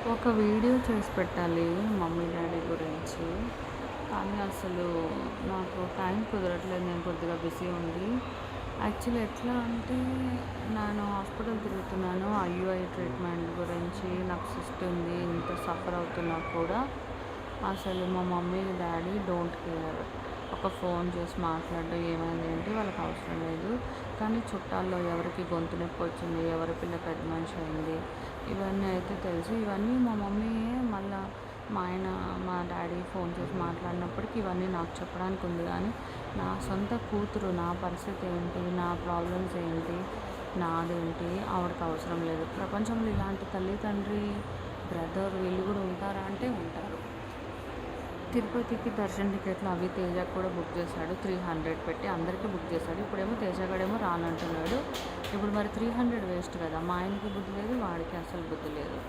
ఒక వీడియో చేసి పెట్టాలి మమ్మీ డాడీ గురించి. కానీ అసలు నాకు టైం కుదరట్లేదు. నేను కొద్దిగా బిజీ ఉండి. యాక్చువల్లీ ఎట్లా అంటే నేను హాస్పిటల్ తిరుగుతున్నాను. ఐయుఐ ట్రీట్మెంట్ గురించి. నాకు సిస్ట్ ఉంది. ఇంత సఫర్ అవుతున్నా కూడా అసలు మా మమ్మీ డాడీ డోంట్ కేర్. ఒక ఫోన్ చేసి మాట్లాడడం ఏమైంది ఏంటి వాళ్ళకి అవసరం లేదు. కానీ చుట్టాల్లో ఎవరికి గొంతు నొప్పి వచ్చింది, ఎవరి పిల్ల పెద్ద మనిషి అయింది, ఇవన్నీ అయితే తెలుసు. ఇవన్నీ మా మమ్మీయే మళ్ళా మా డాడీ ఫోన్ చేసి మాట్లాడినప్పటికీ ఇవన్నీ నాకు చెప్పడానికి ఉంది. కానీ నా సొంత కూతురు నా పరిస్థితి ఏంటి, నా ప్రాబ్లమ్స్ ఏంటి, నాదేంటి ఆవిడకి అవసరం లేదు. ప్రపంచంలో ఇలాంటి తల్లి తండ్రి బ్రదర్ వీళ్ళు కూడా ఉంటారా అంటే ఉంటారు. తిరుపతికి దర్శన్ టికెట్లు అవి తేజకు కూడా బుక్ చేశాడు. 300 పెట్టి అందరికీ బుక్ చేశాడు. ఇప్పుడేమో తేజగాడేమో రానంటున్నాడు. ఇప్పుడు మరి 300 వేస్ట్ కదా. మా ఆయనకి బుద్ధి లేదు, వాడికి అసలు బుద్ధి లేదు.